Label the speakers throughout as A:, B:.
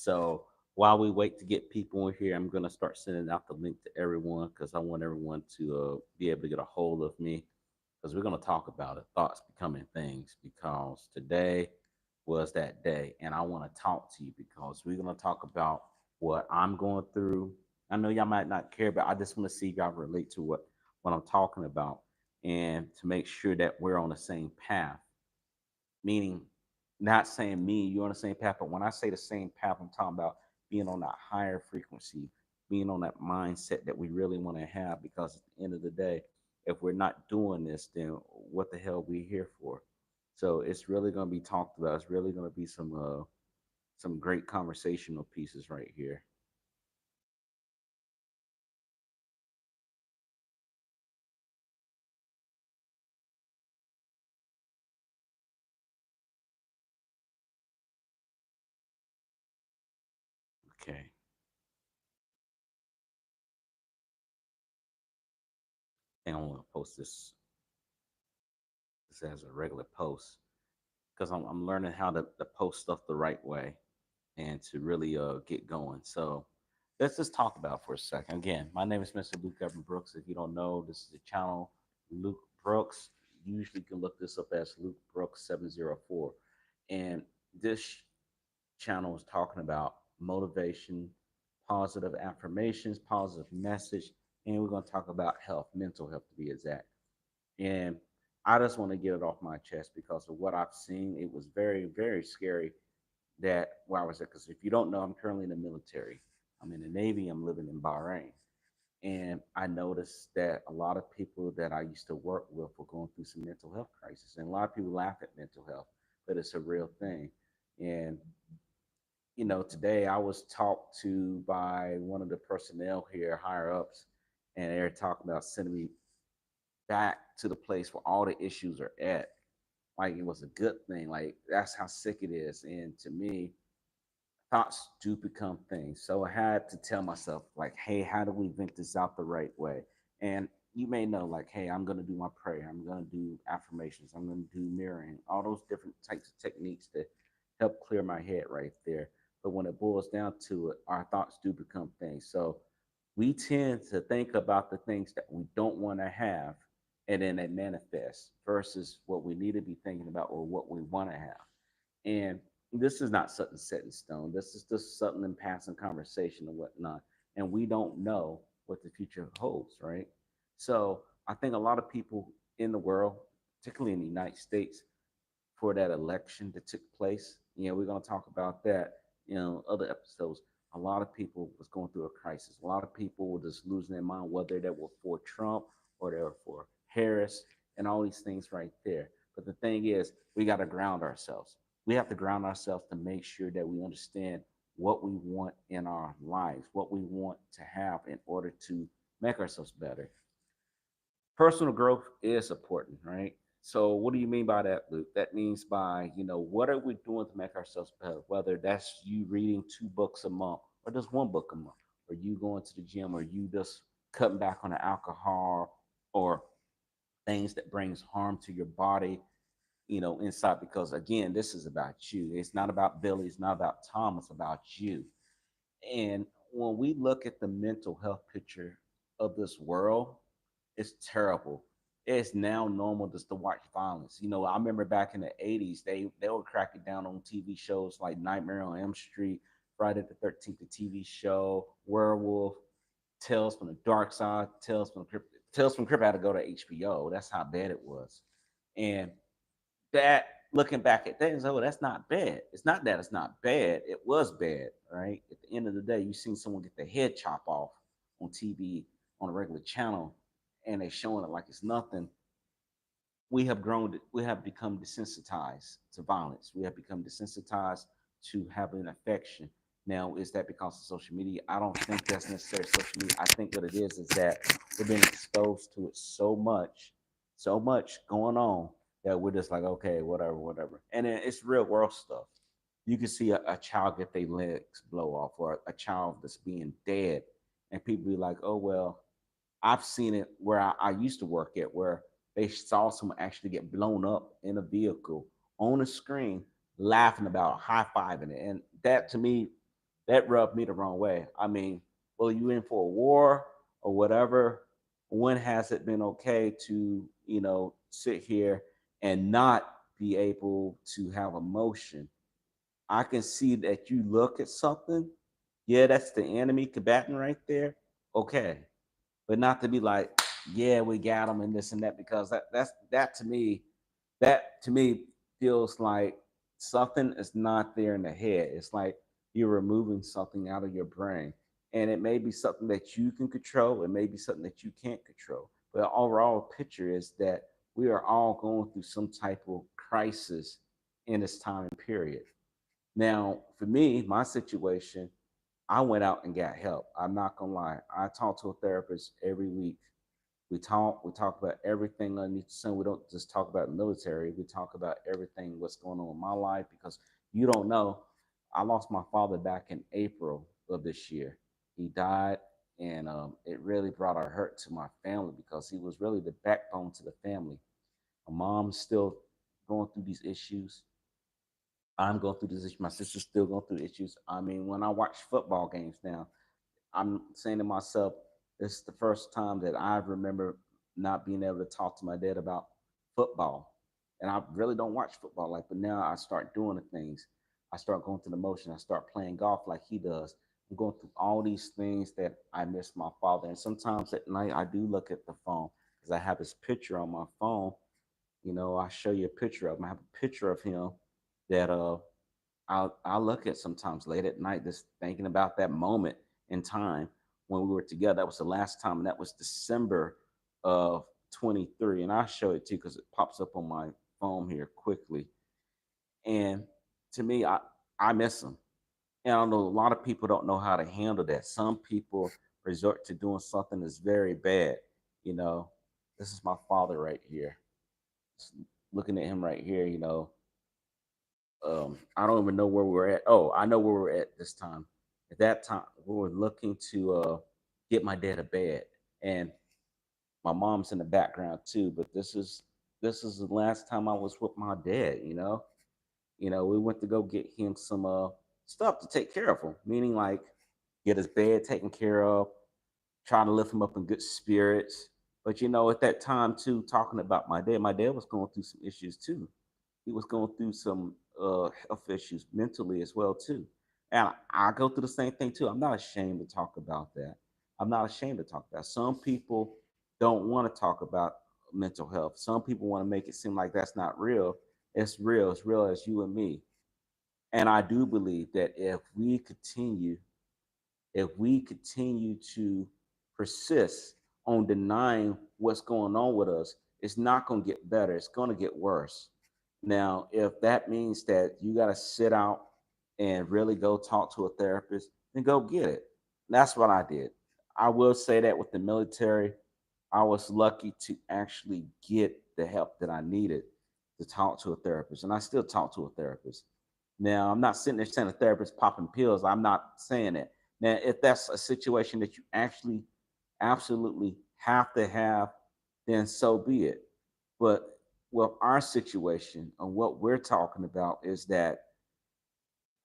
A: So while we wait to get people in here, I'm gonna start sending out the link to everyone because I want everyone to be able to get a hold of me because we're gonna talk about it, thoughts becoming things. Because today was that day, and I want to talk to you because we're gonna talk about what I'm going through. I know y'all might not care, but I just want to see if y'all relate to what I'm talking about, and to make sure that we're on the same path. Meaning, not saying me, you're on the same path, but when I say the same path, I'm talking about being on that higher frequency, being on that mindset that we really want to have. Because at the end of the day, if we're not doing this, then what the hell we here for? So it's really going to be talked about. It's really going to be some great conversational pieces right here. Okay, I think I'm going to post this as a regular post because I'm learning how to post stuff the right way and to really get going. So let's just talk about for a second. Again, my name is Mr. Luke Evan Brooks. If you don't know, this is the channel Luke Brooks. You usually can look this up as Luke Brooks 704. And this channel is talking about motivation, positive affirmations, positive message, and we're going to talk about health, mental health to be exact. And I just want to get it off my chest because of what I've seen. It was very, very scary that where I was at. Because if you don't know, I'm currently in the military. I'm in the Navy. I'm living in Bahrain. And I noticed that a lot of people that I used to work with were going through some mental health crisis. And a lot of people laugh at mental health, but it's a real thing. And, today I was talked to by one of the personnel here, higher ups, and they're talking about sending me back to the place where all the issues are at. Like it was a good thing. Like that's how sick it is. And to me, thoughts do become things. So I had to tell myself, like, hey, how do we vent this out the right way? And you may know, like, hey, I'm going to do my prayer. I'm going to do affirmations. I'm going to do mirroring, all those different types of techniques to help clear my head right there. But when it boils down to it, our thoughts do become things. So we tend to think about the things that we don't want to have, and then they manifest versus what we need to be thinking about or what we want to have. And this is not something set in stone. This is just something in passing conversation and whatnot. And we don't know what the future holds, right? So I think a lot of people in the world, particularly in the United States, for that election that took place, we're going to talk about that, other episodes. A lot of people was going through a crisis. A lot of people were just losing their mind, whether they were for Trump or they were for Harris and all these things right there. But the thing is, we got to ground ourselves. We have to ground ourselves to make sure that we understand what we want in our lives, what we want to have in order to make ourselves better. Personal growth is important, right? So what do you mean by that, Luke? That means by, what are we doing to make ourselves better? Whether that's you reading 2 books a month or just 1 book a month, or you going to the gym, or you just cutting back on the alcohol or things that brings harm to your body, inside. Because again, this is about you. It's not about Billy, it's not about Tom, it's about you. And when we look at the mental health picture of this world, it's terrible. It's now normal just to watch violence. I remember back in the 80s, they were cracking down on TV shows like Nightmare on Elm Street, Friday the 13th, the TV show, Werewolf, Tales from the Dark Side, Tales from Crypt had to go to HBO. That's how bad it was. And that, looking back at things, oh, that's not bad. It's not that it's not bad. It was bad, right? At the end of the day, you seen someone get their head chopped off on TV on a regular channel, and they showing it like it's nothing. We have become desensitized to violence. We have become desensitized to having affection. Now, is that because of social media? I don't think that's necessarily social media. I think what it is that we've been exposed to it so much going on that we're just like, okay, whatever, whatever. And then it's real world stuff. You can see a child get their legs blow off, or a child that's being dead, and people be like, oh well, I've seen it where I used to work at, where they saw someone actually get blown up in a vehicle on a screen, laughing about high fiving it. And that to me, that rubbed me the wrong way. I mean, well, you in for a war or whatever? When has it been okay to, sit here and not be able to have emotion? I can see that you look at something. Yeah, that's the enemy combatant right there. Okay, but not to be like, yeah, we got them and this and that, because that to me feels like something is not there in the head. It's like you're removing something out of your brain, and it may be something that you can control. It may be something that you can't control. But the overall picture is that we are all going through some type of crisis in this time period. Now, for me, my situation, I went out and got help. I'm not gonna lie. I talk to a therapist every week. We talk about everything underneath the sun. We don't just talk about the military. We talk about everything what's going on in my life, because you don't know. I lost my father back in April of this year. He died, and it really brought a hurt to my family because he was really the backbone to the family. My mom's still going through these issues. I'm going through this issue. My sister's still going through issues. I mean, when I watch football games now, I'm saying to myself, this is the first time that I remember not being able to talk to my dad about football. And I really don't watch football like, but now I start doing the things. I start going through the motion. I start playing golf like he does. I'm going through all these things that I miss my father. And sometimes at night I do look at the phone because I have his picture on my phone. I show you a picture of him. I have a picture of him that I'll look at sometimes late at night, just thinking about that moment in time when we were together. That was the last time, and that was December of 23. And I'll show it to you because it pops up on my phone here quickly. And to me, I miss him. And I know a lot of people don't know how to handle that. Some people resort to doing something that's very bad. You know, this is my father right here. Just looking at him right here, I don't even know where we're at. Oh, I know where we're at this time. At that time, we were looking to get my dad a bed, and my mom's in the background too. But this is the last time I was with my dad. We went to go get him some stuff to take care of him, meaning like get his bed taken care of, trying to lift him up in good spirits. But at that time too, talking about my dad was going through some issues too. He was going through some health issues mentally as well too. And I go through the same thing too. I'm not ashamed to talk about that. I'm not ashamed to talk about. Some people don't want to talk about mental health. Some people want to make it seem like that's not real. It's real. It's real as you and me. And I do believe that if we continue to persist on denying what's going on with us, it's not going to get better. It's going to get worse. Now, if that means that you got to sit out and really go talk to a therapist, then go get it. That's what I did. I will say that with the military, I was lucky to actually get the help that I needed to talk to a therapist. And I still talk to a therapist. Now, I'm not sitting there saying a therapist popping pills. I'm not saying that. Now, if that's a situation that you actually absolutely have to have, then so be it. But well, our situation and what we're talking about is that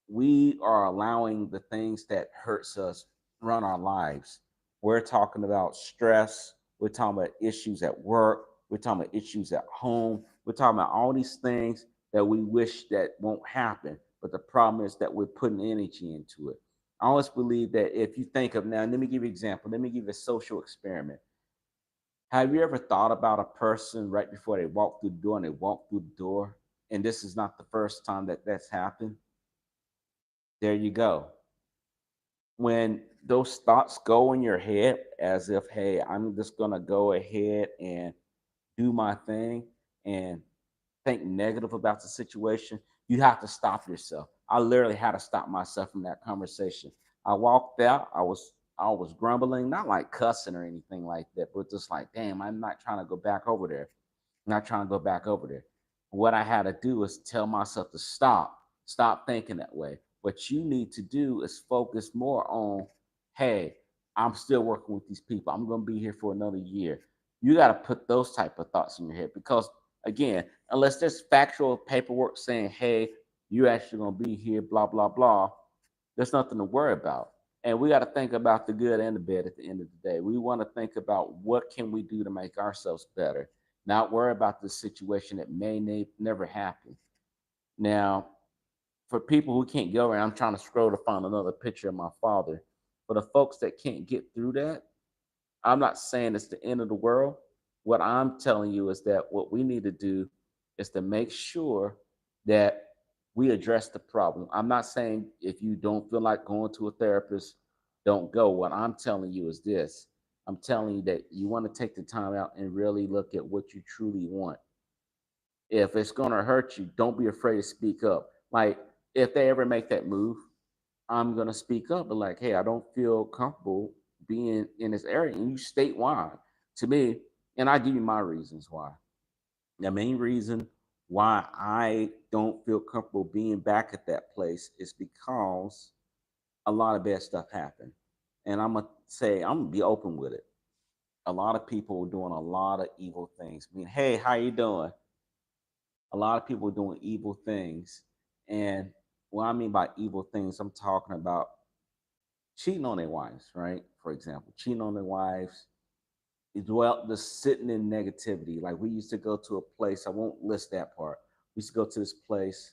A: we are allowing the things that hurts us run our lives. We're talking about stress. We're talking about issues at work. We're talking about issues at home. We're talking about all these things that we wish that won't happen. But the problem is that we're putting energy into it. I always believe that if you think of now, let me give you an example. Let me give you a social experiment. Have you ever thought about a person right before they walk through the door and they walk through the door? And this is not the first time that that's happened. There you go. When those thoughts go in your head as if, hey, I'm just going to go ahead and do my thing and think negative about the situation, you have to stop yourself. I literally had to stop myself from that conversation. I walked out. I was grumbling, not like cussing or anything like that, but just like, damn, I'm not trying to go back over there. Not trying to go back over there. What I had to do is tell myself to stop thinking that way. What you need to do is focus more on, hey, I'm still working with these people. I'm going to be here for another year. You got to put those type of thoughts in your head because, again, unless there's factual paperwork saying, hey, you're actually going to be here, blah, blah, blah, There's nothing to worry about. And we got to think about the good and the bad at the end of the day. We want to think about what can we do to make ourselves better, not worry about the situation that never happen. Now, for people who can't go around, I'm trying to scroll to find another picture of my father. For the folks that can't get through that, I'm not saying it's the end of the world. What I'm telling you is that what we need to do is to make sure that we address the problem. I'm not saying if you don't feel like going to a therapist, don't go. What I'm telling you is this. I'm telling you that you want to take the time out and really look at what you truly want. If it's going to hurt you, don't be afraid to speak up. Like, if they ever make that move, I'm going to speak up and, like, hey, I don't feel comfortable being in this area. And you state why to me, and I give you my reasons why. The main reason why I don't feel comfortable being back at that place is because a lot of bad stuff happened. And I'm gonna be open with it. A lot of people are doing a lot of evil things. I mean, hey, how you doing? A lot of people are doing evil things. And what I mean by evil things, I'm talking about cheating on their wives, right? For example, cheating on their wives, well, just sitting in negativity. Like, we used to go to a place, I won't list that part. We used to go to this place.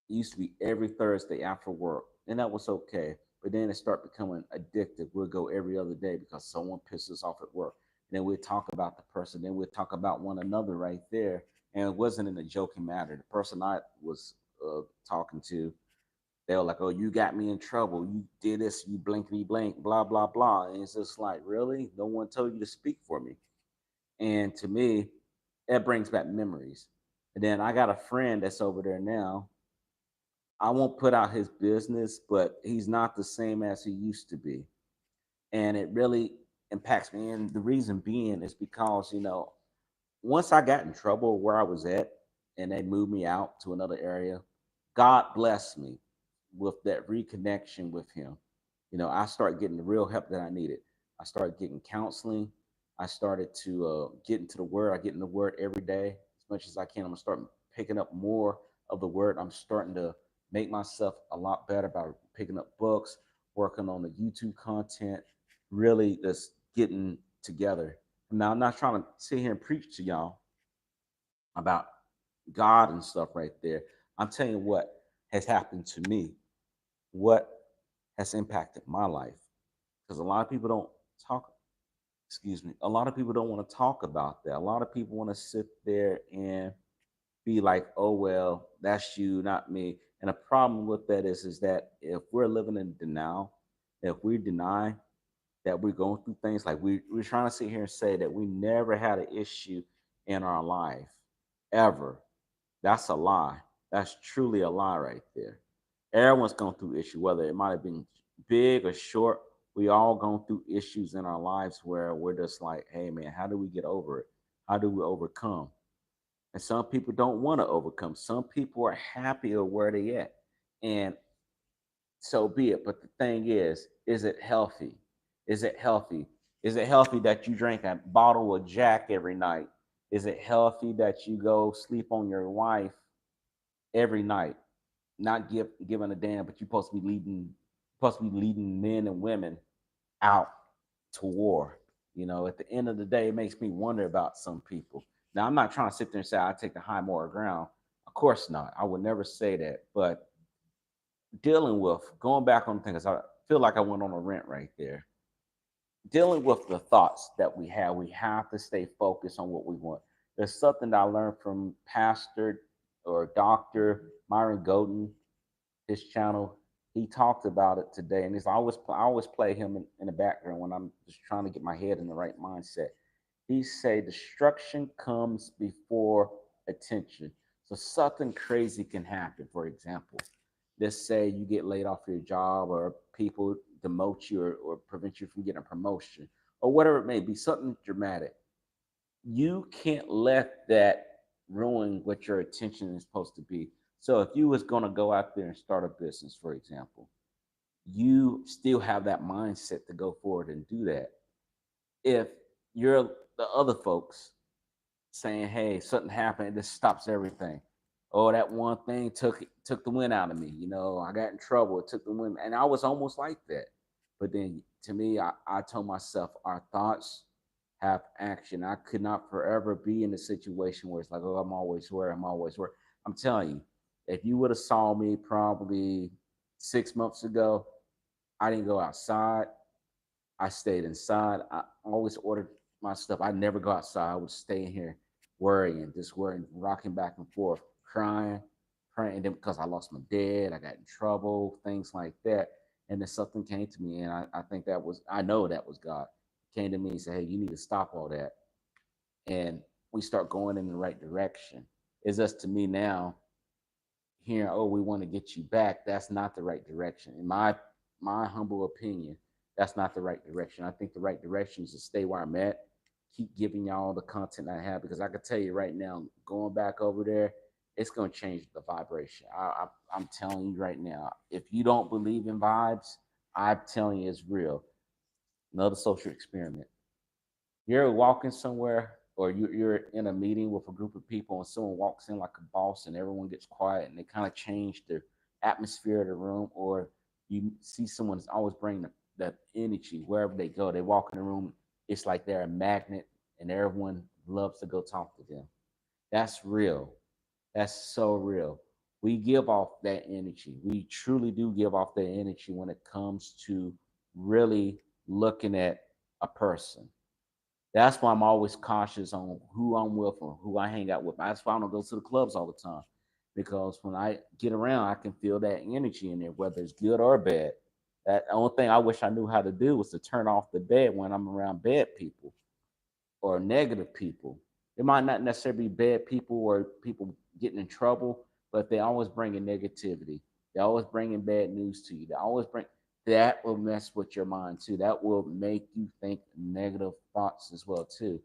A: It used to be every Thursday after work, and that was okay. But then it started becoming addictive. We'll go every other day because someone pissed us off at work. And then we'd talk about the person. Then we'd talk about one another right there. And it wasn't in a joking matter. The person I was talking to, they were like, "Oh, you got me in trouble. You did this. You blankety blank, blah blah blah." And it's just like, really? No one told you to speak for me. And to me, that brings back memories. And then I got a friend that's over there now. I won't put out his business, but he's not the same as he used to be. And it really impacts me. And the reason being is because, once I got in trouble where I was at and they moved me out to another area, God blessed me with that reconnection with Him. I started getting the real help that I needed. I started getting counseling. I started to get into the Word. I get in the Word every day as much as I can. I'm gonna start picking up more of the Word. I'm starting to make myself a lot better by picking up books, working on the YouTube content, really just getting together. Now, I'm not trying to sit here and preach to y'all about God and stuff right there. I'm telling you what has happened to me, what has impacted my life. Because a lot of people don't talk, excuse me, a lot of people don't want to talk about that. A lot of people want to sit there and be like, oh, well, that's you, not me. And the problem with that is that if we're living in denial, if we deny that we're going through things, like we're trying to sit here and say that we never had an issue in our life ever. That's a lie. That's truly a lie right there. Everyone's gone through issue, whether it might have been big or short. We all gone through issues in our lives where we're just like, hey man, how do we get over it? How do we overcome? And some people don't want to overcome. Some people are happy with where they at. And so be it. But the thing is it healthy? Is it healthy? Is it healthy that you drink a bottle of Jack every night? Is it healthy that you go sleep on your wife every night? Not giving a damn, but you're supposed to be leading men and women out to war. At the end of the day, it makes me wonder about some people. Now, I'm not trying to sit there and say I take the high moral ground. Of course not. I would never say that. But dealing with going back on things, I feel like I went on a rant right there. Dealing with the thoughts that we have to stay focused on what we want. There's something that I learned from Pastor or Dr. Myron Golden, his channel. He talked about it today, and I always play him in the background when I'm just trying to get my head in the right mindset. He say destruction comes before attention. So something crazy can happen. For example, let's say you get laid off your job, or people demote you, or prevent you from getting a promotion, or whatever it may be, something dramatic. You can't let that ruin what your attention is supposed to be. So if you was going to go out there and start a business, for example, you still have that mindset to go forward and do that. If you're the other folks saying, hey, something happened, this stops everything. oh, that one thing took the wind out of me. I got in trouble. It took the wind, and I was almost like that. But then, to me, I told myself, our thoughts have action. I could not forever be in a situation where it's like, oh, I'm always worried. I'm always worried. I'm telling you, if you would have saw me probably 6 months ago, I didn't go outside. I stayed inside. I always ordered my stuff. I never go outside. I would stay in here worrying, just worrying, rocking back and forth, crying, praying. Then because I lost my dad, I got in trouble, things like that. And then something came to me, and I think I know that was God. Came to me and said, hey, you need to stop all that. And we start going in the right direction. It's just to me now, hearing, oh, we want to get you back, that's not the right direction. In my humble opinion, that's not the right direction. I think the right direction is to stay where I'm at, keep giving y'all the content I have, because I can tell you right now, going back over there, it's going to change the vibration. I'm telling you right now, if you don't believe in vibes, I'm telling you it's real. Another social experiment. You're walking somewhere, or you're in a meeting with a group of people, and someone walks in like a boss and everyone gets quiet, and they kind of change the atmosphere of the room. Or you see someone that's always bringing that energy wherever they go. They walk in the room, it's like they're a magnet, and everyone loves to go talk to them. That's real. That's so real. We give off that energy. We truly do give off that energy when it comes to really looking at a person. That's why I'm always cautious on who I'm with or who I hang out with. That's why I don't go to the clubs all the time, because when I get around, I can feel that energy in there, whether it's good or bad. That the only thing I wish I knew how to do was to turn off the bed when I'm around bad people or negative people. It might not necessarily be bad people or people getting in trouble, but they always bring in negativity. They always bring in bad news to you. They always bring that will mess with your mind too. That will make you think negative thoughts as well too.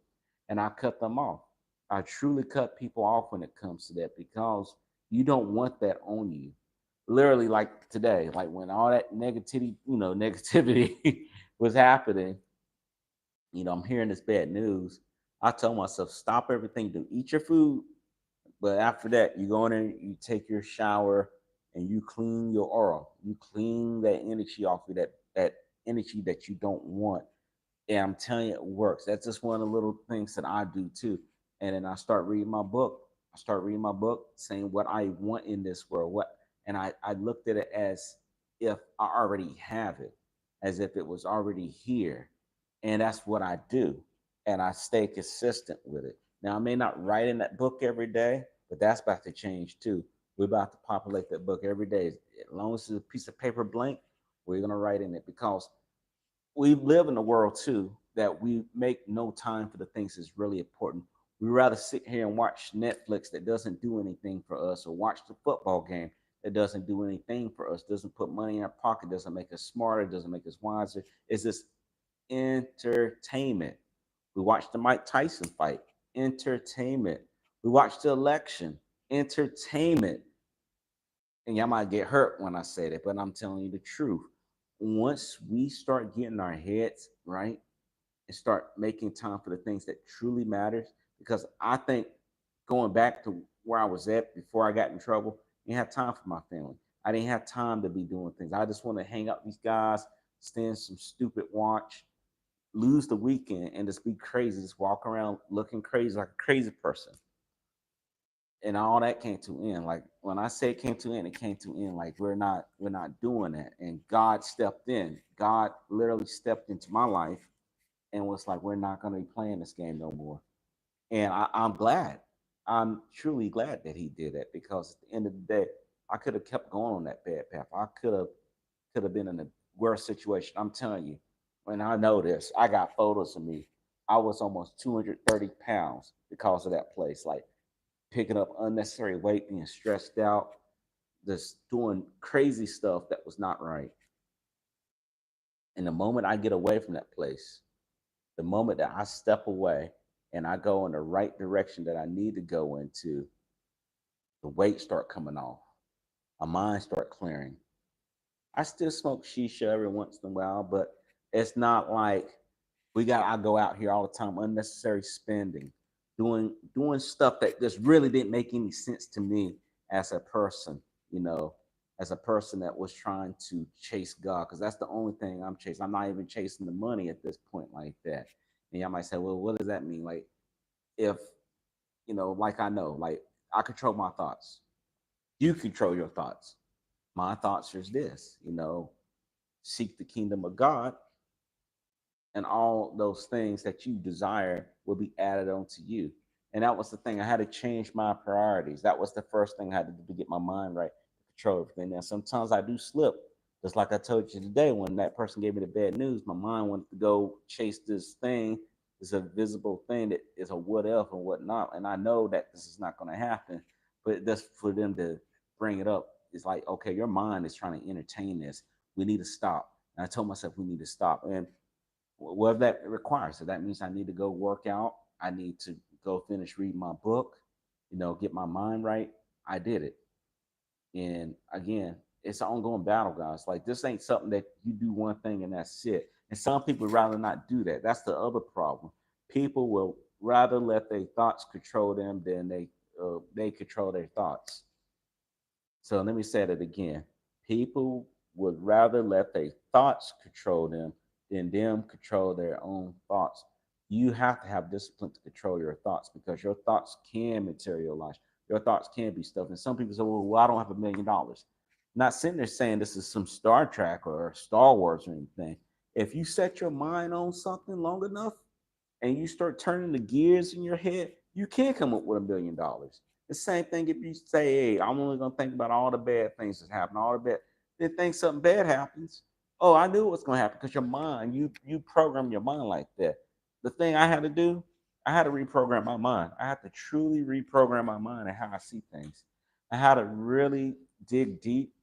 A: And I cut them off. I truly cut people off when it comes to that, because you don't want that on you. Literally, like today, like when all that negativity was happening, I'm hearing this bad news. I tell myself, stop everything, do eat your food. But after that, you go in there, you take your shower, and you clean your aura. You clean that energy off of that energy that you don't want. And I'm telling you, it works. That's just one of the little things that I do too. And then I start reading my book. I start reading my book, saying what I want in this world. And I looked at it as if I already have it, as if it was already here. And that's what I do. And I stay consistent with it. Now I may not write in that book every day, but that's about to change too. We're about to populate that book every day. As long as it's a piece of paper blank, we're gonna write in it, because we live in a world too that we make no time for the things that's really important. We rather sit here and watch Netflix that doesn't do anything for us, or watch the football game that doesn't do anything for us, doesn't put money in our pocket, doesn't make us smarter, doesn't make us wiser. It's just entertainment. We watched the Mike Tyson fight, entertainment. We watched the election, entertainment. And y'all might get hurt when I say that, but I'm telling you the truth. Once we start getting our heads right and start making time for the things that truly matters, because I think going back to where I was at before I got in trouble, I didn't have time for my family. I didn't have time to be doing things. I just want to hang out with these guys, stand some stupid watch, lose the weekend, and just be crazy, just walk around looking crazy like a crazy person. And all that came to an end. Like when I say it came to an end, it came to an end. Like we're not doing that. And God stepped in. God literally stepped into my life and was like, we're not going to be playing this game no more. And I'm glad. I'm truly glad that he did that, because at the end of the day, I could have kept going on that bad path. I could have been in a worse situation. I'm telling you, when I know this, I got photos of me. I was almost 230 pounds because of that place. Like picking up unnecessary weight, being stressed out, just doing crazy stuff that was not right. And the moment I get away from that place, the moment that I step away and I go in the right direction that I need to go into, the weight start coming off. My mind start clearing. I still smoke shisha every once in a while, but it's not like I go out here all the time, unnecessary spending, doing stuff that just really didn't make any sense to me. as a person, you know, as a person that was trying to chase God, because that's the only thing I'm chasing. I'm not even chasing the money at this point like that. And y'all might say, well, what does that mean? Like, if, you know, like I know, like I control my thoughts. You control your thoughts. My thoughts is this, you know, seek the kingdom of God, and all those things that you desire will be added onto you. And that was the thing. I had to change my priorities. That was the first thing I had to do to get my mind right, to control everything. Now, sometimes I do slip, just like I told you today when that person gave me the bad news. My mind wanted to go chase this thing, this invisible thing that is a what if and whatnot. And I know that this is not going to happen, but just for them to bring it up, it's like, okay, your mind is trying to entertain this. We need to stop. And I told myself we need to stop. And what that requires. So that means I need to go work out. I need to go finish reading my book, you know, get my mind right. I did it. And again, it's an ongoing battle, guys. Like, this ain't something that you do one thing and that's it. And some people would rather not do that. That's the other problem. People will rather let their thoughts control them than they control their thoughts. So let me say that again. People would rather let their thoughts control them than them control their own thoughts. You have to have discipline to control your thoughts, because your thoughts can materialize. Your thoughts can be stuff. And some people say, well, I don't have $1 million. Not sitting there saying this is some Star Trek or Star Wars or anything. If you set your mind on something long enough, and you start turning the gears in your head, you can come up with $1 million. The same thing if you say, hey, I'm only gonna think about all the bad things that happen, all the bad, then think something bad happens. Oh, I knew what's gonna happen, because your mind, you program your mind like that. The thing I had to do, I had to reprogram my mind. I had to truly reprogram my mind and how I see things. I had to really dig deep.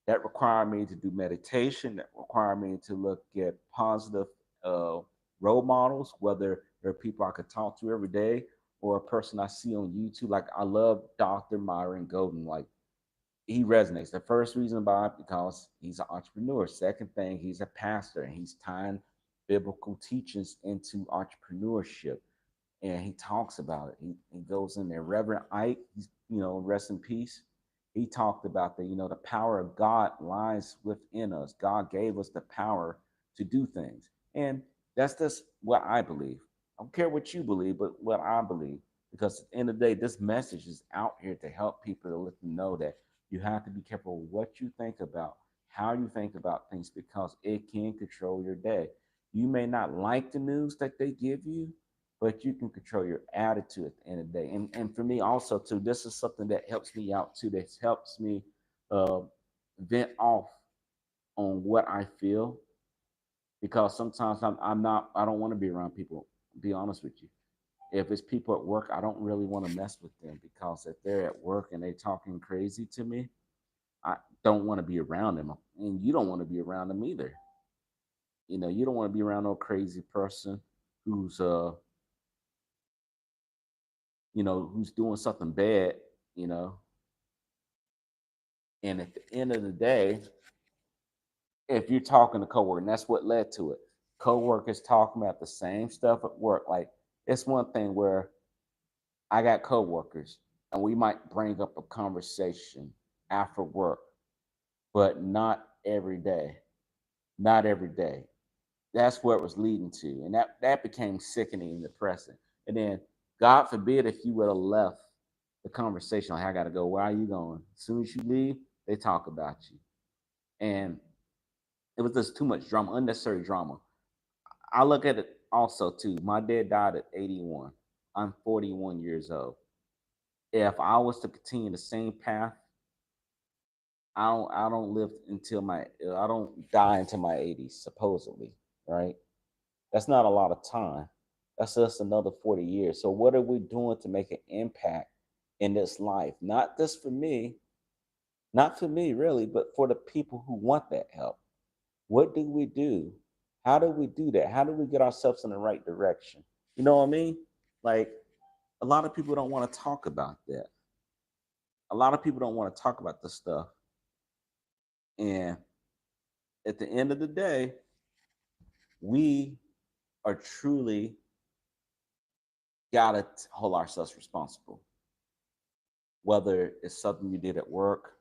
A: That required me to do meditation. That required me to look at positive uh, role models, whether they're people I could talk to every day or a person I see on YouTube. Like, I love Dr. Myron Golden. Like, he resonates. The first reason why, because he's an entrepreneur. Second thing, he's a pastor and he's tying biblical teachings into entrepreneurship. And he talks about it. He goes in there. Reverend Ike, he's, you know, rest in peace. He talked about the power of God lies within us. God gave us the power to do things. And that's just what I believe. I don't care what you believe, but what I believe. Because at the end of the day, this message is out here to help people, to let them know that you have to be careful what you think about, how you think about things, because it can control your day. You may not like the news that they give you, but you can control your attitude at the end of the day. And for me also too, this is something that helps me out too. That helps me uh, vent off on what I feel, because sometimes I don't want to be around people. Be honest with you. If it's people at work, I don't really want to mess with them, because if they're at work and they talking crazy to me, I don't want to be around them, and you don't want to be around them either. You know, you don't want to be around no crazy person who's who's doing something bad, you know. And at the end of the day, if you're talking to coworker, and that's what led to it, coworkers talking about the same stuff at work. Like, it's one thing where I got coworkers and we might bring up a conversation after work, but not every day. Not every day. That's where it was leading to. And that became sickening and depressing. And then, God forbid, if you would have left the conversation, like, I gotta go, where are you going? As soon as you leave, they talk about you. And it was just too much drama, unnecessary drama. I look at it also too. My dad died at 81. I'm 41 years old. If I was to continue the same path, I don't live until my I don't die until my 80s, supposedly, right? That's not a lot of time. That's just another 40 years. So what are we doing to make an impact in this life? Not just for me, not for me really, but for the people who want that help. What do we do? How do we do that? How do we get ourselves in the right direction? You know what I mean? Like, a lot of people don't want to talk about that. A lot of people don't want to talk about this stuff. And at the end of the day, we are truly gotta hold ourselves responsible. whether it's something you did at work,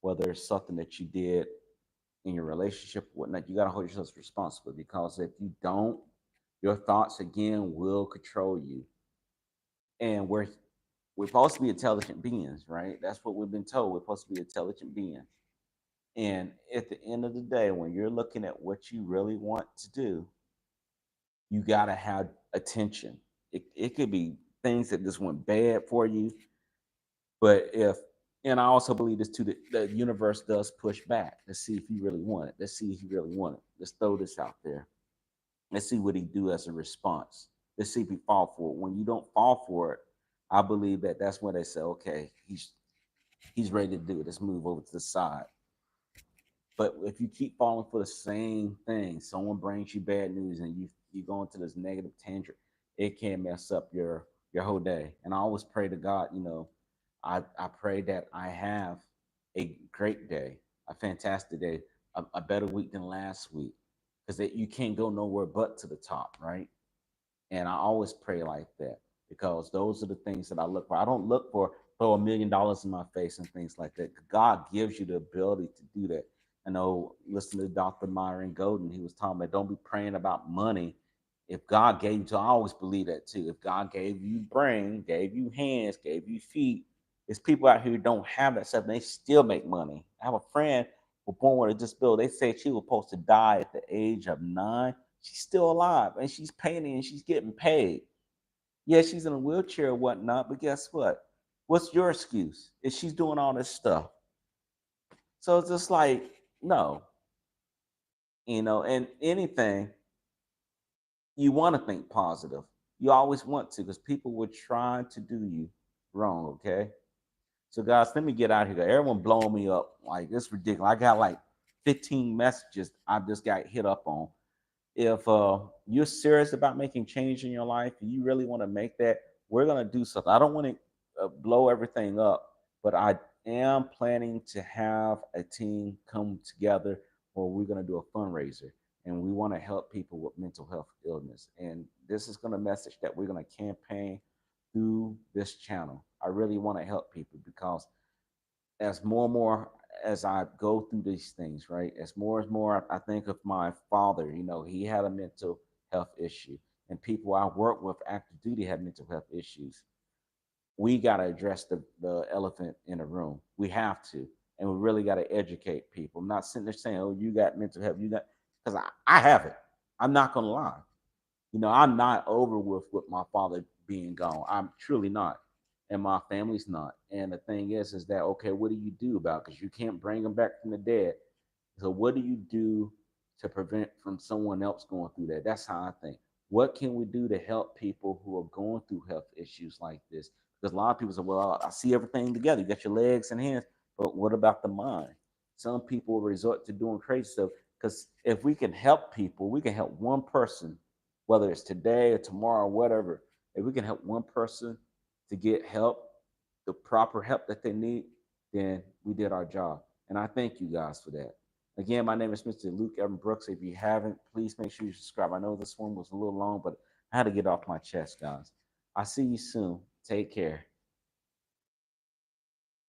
A: whether it's something that you did in your relationship, whatnot. You got to hold yourself responsible, because if you don't, your thoughts again will control you. And we're supposed to be intelligent beings, right? That's what we've been told. We're supposed to be intelligent beings. And at the end of the day, when you're looking at what you really want to do, you got to have attention. It could be things that just went bad for you, but if, and I also believe this too, that the universe does push back to see if you really want it. Let's see if you really want it. Let's throw this out there. Let's see what he do as a response. Let's see if he fall for it. When you don't fall for it, I believe that that's when they say, okay, he's ready to do it. Let's move over to the side. But if you keep falling for the same thing, someone brings you bad news and you go into this negative tangent, it can mess up your whole day. And I always pray to God, I pray that I have a great day, a fantastic day, a better week than last week, because you can't go nowhere but to the top, right? And I always pray like that, because those are the things that I look for. I don't look for throw $1 million in my face and things like that. God gives you the ability to do that. I know, listen to Dr. Myron Golden, he was talking about don't be praying about money. If God gave you, so I always believe that too. If God gave you brain, gave you hands, gave you feet, there's people out here who don't have that stuff and they still make money. I have a friend who was born with a disability. They said she was supposed to die at the age of 9. She's still alive and she's painting and she's getting paid. Yeah, she's in a wheelchair or whatnot, but guess what? What's your excuse? Is she's doing all this stuff? So it's just like, no, and anything, you want to think positive. You always want to, because people will try to do you wrong, okay? So guys, let me get out of here. Everyone blowing me up. Like, it's ridiculous. I got like 15 messages I just got hit up on. If you're serious about making change in your life and you really want to make that, we're going to do something. I don't want to blow everything up, but I am planning to have a team come together where we're going to do a fundraiser, and we want to help people with mental health illness. And this is going to message that we're going to campaign through this channel. I really want to help people, because as more and more as I go through these things, right? As more I think of my father, he had a mental health issue, and people I work with active duty have mental health issues. We got to address the elephant in the room. We have to, and we really got to educate people. I'm not sitting there saying, oh, you got mental health, you got, because I have it. I'm not going to lie. I'm not over with my father being gone. I'm truly not, and my family's not. And the thing is that okay, what do you do about? Because you can't bring them back from the dead. So what do you do to prevent from someone else going through that? That's how I think. What can we do to help people who are going through health issues like this? Because a lot of people say, well, I see everything together. You got your legs and hands, but what about the mind? Some people resort to doing crazy stuff, because if we can help people, we can help one person, whether it's today or tomorrow or whatever. If we can help one person to get help, the proper help that they need, then we did our job. And I thank you guys for that. Again, my name is Mr. Luke Evan Brooks. If you haven't, please make sure you subscribe. I know this one was a little long, but I had to get off my chest, guys. I'll see you soon. Take care.